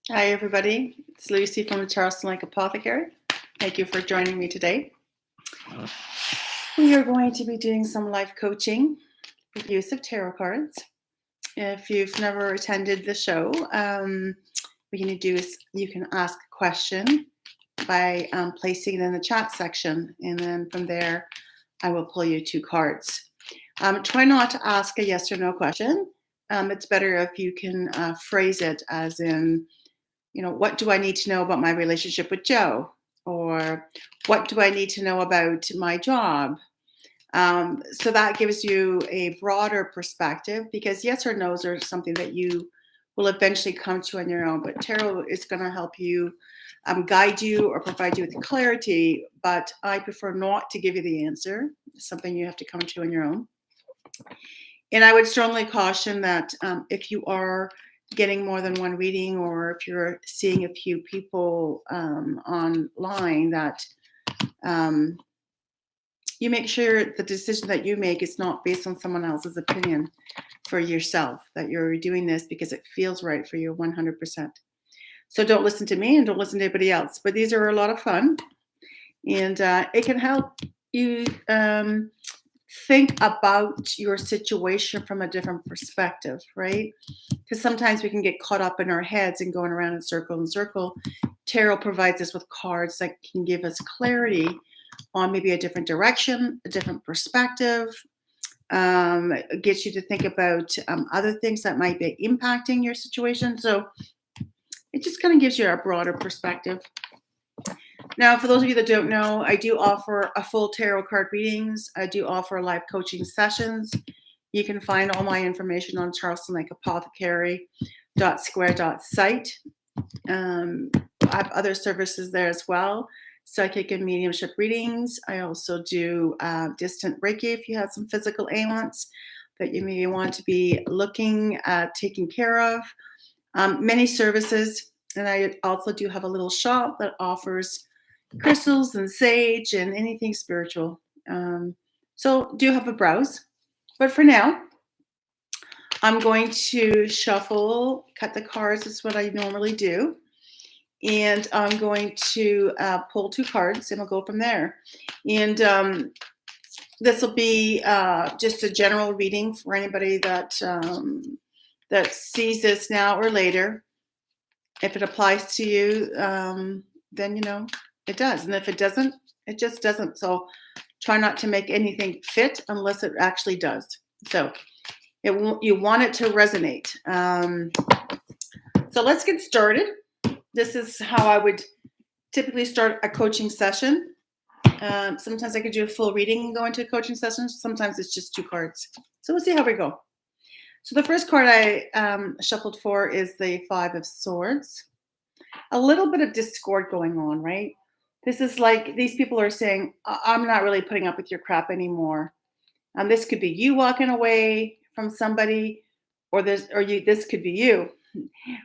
Hi, everybody. It's Lucy from the Charleston Lake Apothecary. Thank you for joining me today. We are going to be doing some life coaching with use of tarot cards. If you've never attended the show, what you need to do is you can ask a question by placing it in the chat section, and then from there, I will pull you 2 cards. Try not to ask a yes or no question. It's better if you can phrase it as in, what do I need to know about my relationship with Joe? Or what do I need to know about my job? So that gives you a broader perspective, because yes or no's are something that you will eventually come to on your own. But tarot is going to help you guide you or provide you with clarity. But I prefer not to give you the answer. It's something you have to come to on your own. And I would strongly caution that if you are getting more than one reading, or if you're seeing a few people online, that you make sure the decision that you make is not based on someone else's opinion for yourself, that you're doing this because it feels right for you 100%. So don't listen to me and don't listen to anybody else. But these are a lot of fun, and it can help you think about your situation from a different perspective, right? Because sometimes we can get caught up in our heads and going around in circle and circle. Tarot provides us with cards that can give us clarity on maybe a different direction, a different perspective. It gets you to think about other things that might be impacting your situation. So it just kind of gives you a broader perspective. Now, for those of you that don't know, I do offer a full tarot card readings. I do offer live coaching sessions. You can find all my information on charlestonlakeapothecary.square.site. I have other services there as well, psychic and mediumship readings. I also do distant Reiki if you have some physical ailments that you maybe want to be looking at taking care of. Many services, and I also do have a little shop that offers crystals and sage and anything spiritual. So do have a browse. But for now, I'm going to shuffle, cut the cards. That's what I normally do. And I'm going to pull 2 cards, and we'll go from there. And this will be just a general reading for anybody that sees this now or later. If it applies to you, then it does. And if it doesn't, it just doesn't. So try not to make anything fit unless it actually does. So you want it to resonate. So let's get started. This is how I would typically start a coaching session. Sometimes I could do a full reading and go into a coaching session. Sometimes it's just 2 cards. So we'll see how we go. So the first card I shuffled for is the 5 of Swords. A little bit of discord going on, right? This is like these people are saying, I'm not really putting up with your crap anymore. This could be you walking away from somebody, or this could be you.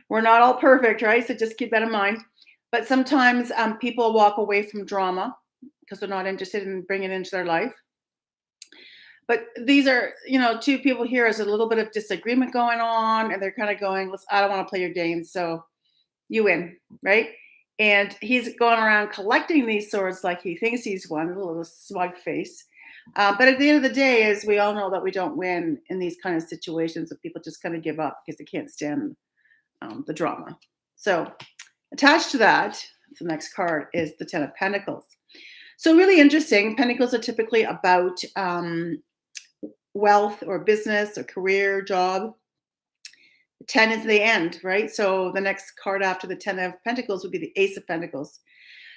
We're not all perfect, right? So just keep that in mind. But sometimes people walk away from drama because they're not interested in bringing it into their life. But these are, 2 people here. Is a little bit of disagreement going on, and they're kind of going, listen, I don't want to play your games, so you win, right? And he's going around collecting these swords like he thinks he's won, a little smug face. But at the end of the day, as we all know, that we don't win in these kind of situations, that people just kind of give up because they can't stand the drama. So attached to that, the next card is the 10 of Pentacles. So really interesting. Pentacles are typically about wealth or business or career, job. 10 is the end, right? So the next card after the 10 of Pentacles would be the Ace of Pentacles.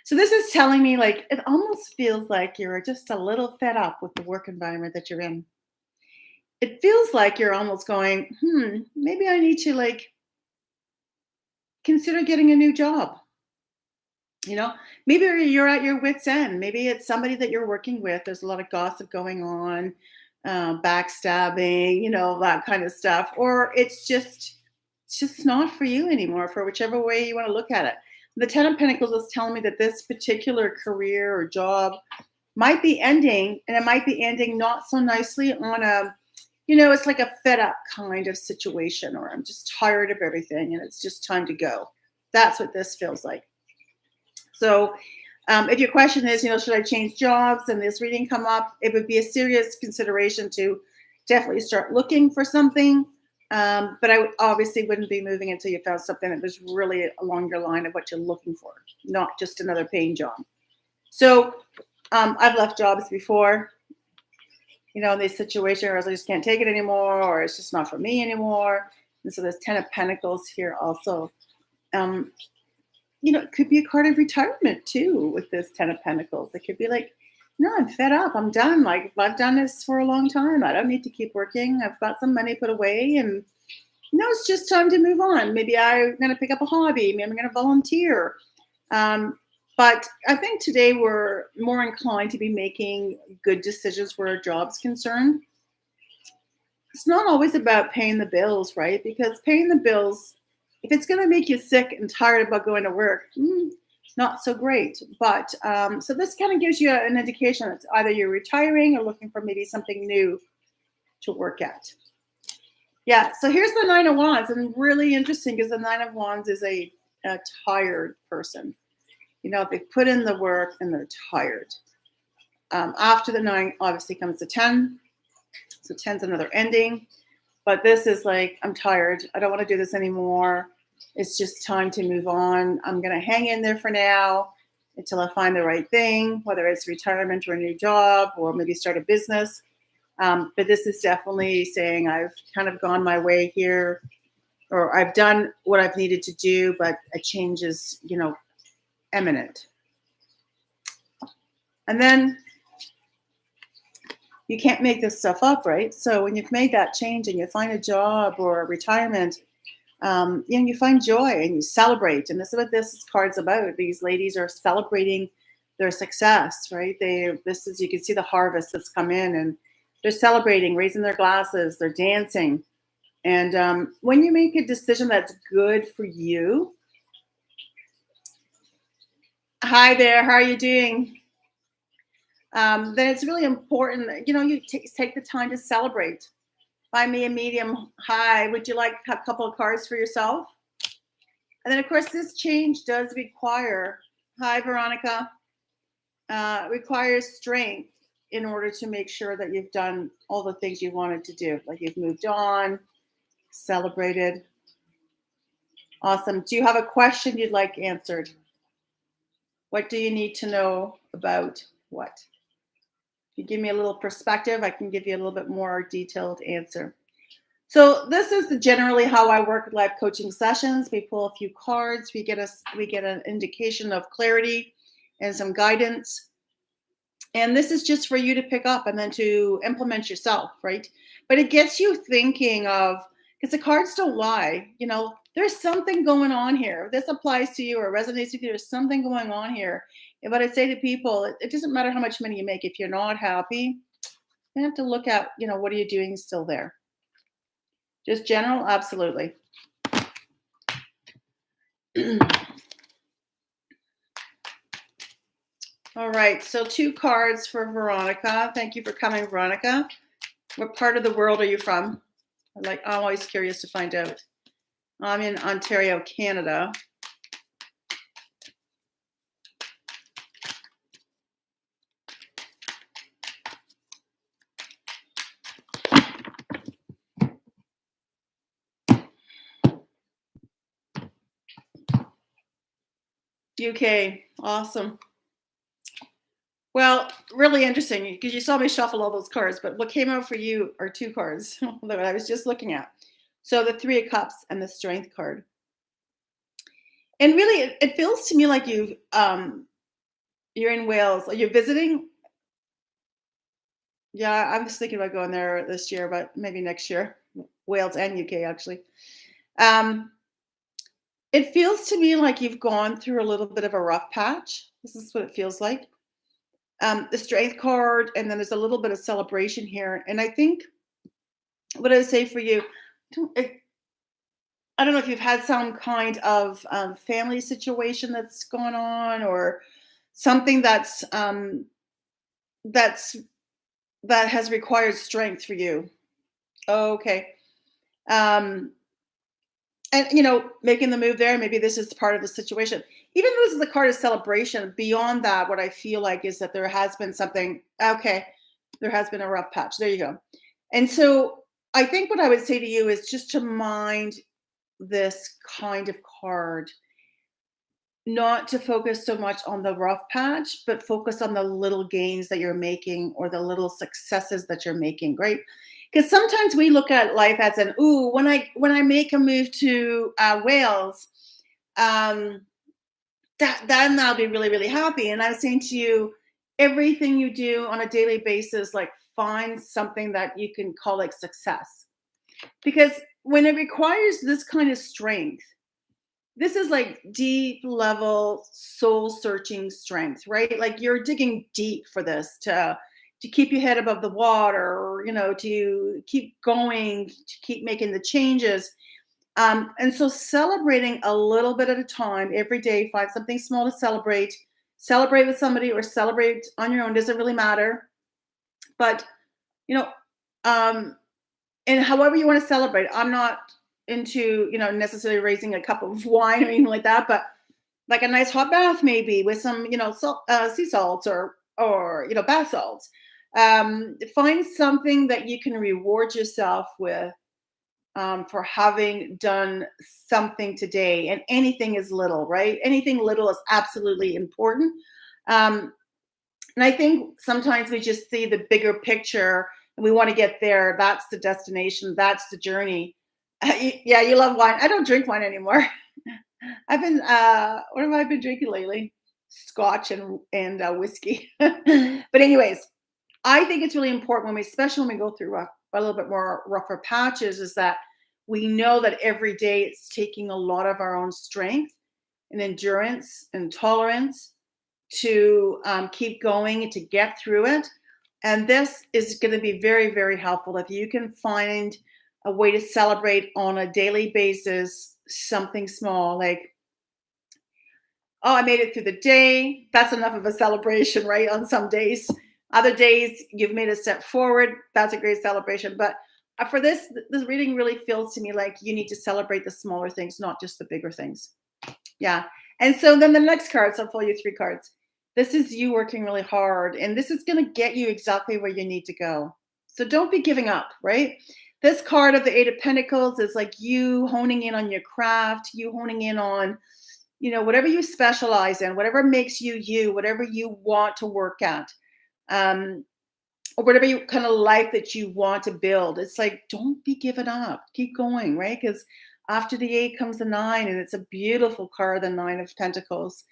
So this is telling me, like, it almost feels like you're just a little fed up with the work environment that you're in. It feels like you're almost going, maybe I need to consider getting a new job. Maybe you're at your wit's end. Maybe it's somebody that you're working with. There's a lot of gossip going on, backstabbing, that kind of stuff. Or it's just not for you anymore, for whichever way you want to look at it. The 10 of Pentacles is telling me that this particular career or job might be ending, and it might be ending not so nicely on a, it's like a fed up kind of situation, or I'm just tired of everything and it's just time to go. That's what this feels like. So if your question is, should I change jobs and this reading come up, it would be a serious consideration to definitely start looking for something. But I obviously wouldn't be moving until you found something that was really along your line of what you're looking for, not just another paying job. So I've left jobs before, in this situation where I just can't take it anymore, or it's just not for me anymore. And so there's 10 of Pentacles here also. Um, it could be a card of retirement too with this 10 of Pentacles. It could be like, no, I'm fed up. I'm done. Like, I've done this for a long time. I don't need to keep working. I've got some money put away, and it's just time to move on. Maybe I'm going to pick up a hobby. Maybe I'm going to volunteer. But I think today we're more inclined to be making good decisions where our job's concerned. It's not always about paying the bills, right? Because paying the bills, if it's going to make you sick and tired about going to work, not so great. But so this kind of gives you an indication that either you're retiring or looking for maybe something new to work at. Yeah, so here's the Nine of Wands, and really interesting because the Nine of Wands is a tired person. They've put in the work and they're tired. After the 9, obviously, comes the 10. So 10's another ending. But this is like, I'm tired. I don't want to do this anymore. It's just time to move on. I'm going to hang in there for now until I find the right thing, whether it's retirement or a new job or maybe start a business. But this is definitely saying I've kind of gone my way here, or I've done what I've needed to do, but a change is, imminent. And then you can't make this stuff up, right? So when you've made that change and you find a job or a retirement, you find joy and you celebrate. And this is what this card's about. These ladies are celebrating their success, right? You can see the harvest that's come in, and they're celebrating, raising their glasses, they're dancing. And when you make a decision that's good for you, hi there, how are you doing? Then it's really important that, you take the time to celebrate. Find me a medium. Hi, would you like a couple of cards for yourself? And then, of course, this change does require, hi, Veronica, requires strength in order to make sure that you've done all the things you wanted to do. Like you've moved on, celebrated. Awesome. Do you have a question you'd like answered? What do you need to know about what? If you give me a little perspective, I can give you a little bit more detailed answer. So this is generally how I work with live coaching sessions. We pull a few cards, we get an indication of clarity and some guidance. And this is just for you to pick up and then to implement yourself, right? But it gets you thinking of, because the cards don't lie, there's something going on here. This applies to you or resonates with you. There's something going on here. But I say to people, it doesn't matter how much money you make. If you're not happy, you have to look at, what are you doing still there? Just general, absolutely. All right, so 2 cards for Veronica. Thank you for coming, Veronica. What part of the world are you from? I'm always curious to find out. I'm in Ontario, Canada. UK, awesome. Well, really interesting because you saw me shuffle all those cards, but what came out for you are 2 cards that I was just looking at. So the 3 of Cups and the Strength card. And really, it feels to me like you're in Wales. Are you visiting? Yeah, I was thinking about going there this year, but maybe next year. Wales and UK, actually. It feels to me like you've gone through a little bit of a rough patch. This is what it feels like. The Strength card, and then there's a little bit of celebration here. And I think what I would say for you, I don't know if you've had some kind of family situation that's going on, or something that has required strength for you. Okay. Um, and making the move there. Maybe this is part of the situation. Even though this is the card of celebration, beyond that, what I feel like is that there has been something. Okay, there has been a rough patch. There you go. And so I think what I would say to you is just to mind this kind of card, not to focus so much on the rough patch, but focus on the little gains that you're making or the little successes that you're making, right? Because sometimes we look at life as an, ooh, when I make a move to Wales, um, that then I'll be really, really happy. And I was saying to you, everything you do on a daily basis, like find something that you can call like success. Because when it requires this kind of strength, this is like deep level soul searching strength, right? Like you're digging deep for this to keep your head above the water, or to keep going, to keep making the changes. And so celebrating a little bit at a time every day, find something small to celebrate. Celebrate with somebody or celebrate on your own, doesn't really matter. But you know, um, and however you want to celebrate, I'm not into necessarily raising a cup of wine or anything like that, but like a nice hot bath maybe with some sea salts or bath salts. Find something that you can reward yourself with, for having done something today. And anything is little, right? Anything little is absolutely important. um, and I think sometimes we just see the bigger picture and we want to get there. That's the destination. That's the journey. Yeah, you love wine. I don't drink wine anymore. I've been, what have I been drinking lately? Scotch and whiskey. But anyways, I think it's really important when we, especially when we go through a little bit more rougher patches, is that we know that every day it's taking a lot of our own strength and endurance and tolerance to keep going and to get through it. And this is going to be very, very helpful if you can find a way to celebrate on a daily basis something small, like, oh, I made it through the day. That's enough of a celebration, right? On some days. Other days, you've made a step forward. That's a great celebration. But for this reading really feels to me like you need to celebrate the smaller things, not just the bigger things. Yeah. And so then the next cards, I'll pull you 3 cards. This is you working really hard, and this is going to get you exactly where you need to go. So don't be giving up, right? This card of the 8 of Pentacles is like you honing in on your craft, you honing in on, whatever you specialize in, whatever makes you you, whatever you want to work at, or whatever you kind of life that you want to build. It's like, don't be giving up. Keep going, right? Because after the 8 comes the 9, and it's a beautiful card, the 9 of Pentacles.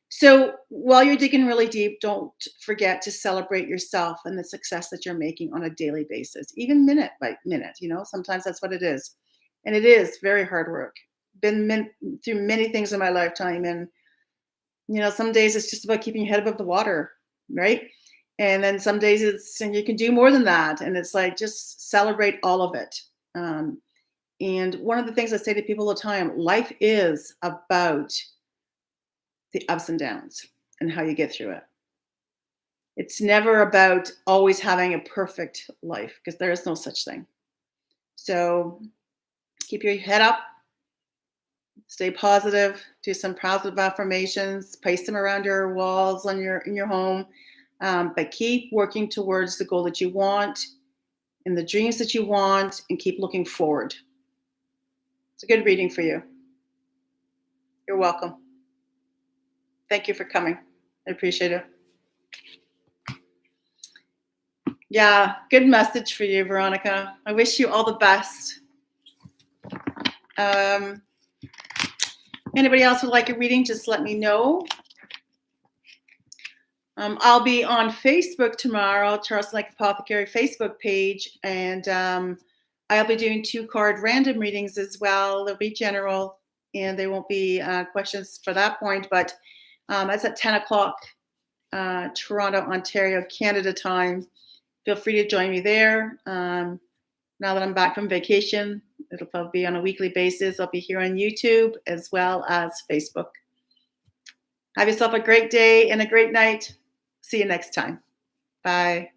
So while you're digging really deep, don't forget to celebrate yourself and the success that you're making on a daily basis, even minute by minute. Sometimes that's what it is. And it is very hard work. Been through many things in my lifetime. And, some days it's just about keeping your head above the water, right? And then some days and you can do more than that. And it's like, just celebrate all of it. And one of the things I say to people all the time, life is about the ups and downs and how you get through it. It's never about always having a perfect life, because there is no such thing. So keep your head up, stay positive, do some positive affirmations, place them around your walls in your home. But keep working towards the goal that you want and the dreams that you want, and keep looking forward. It's a good reading for you. You're welcome. Thank you for coming. I appreciate it. Yeah, good message for you, Veronica. I wish you all the best. Anybody else would like a reading, just let me know. I'll be on Facebook tomorrow, Charles Lake Apothecary Facebook page, and I'll be doing 2 card random readings as well. They'll be general, and there won't be questions for that point, but it's at 10 o'clock Toronto, Ontario, Canada time. Feel free to join me there. Now that I'm back from vacation, it'll probably be on a weekly basis. I'll be here on YouTube as well as Facebook. Have yourself a great day and a great night. See you next time. Bye.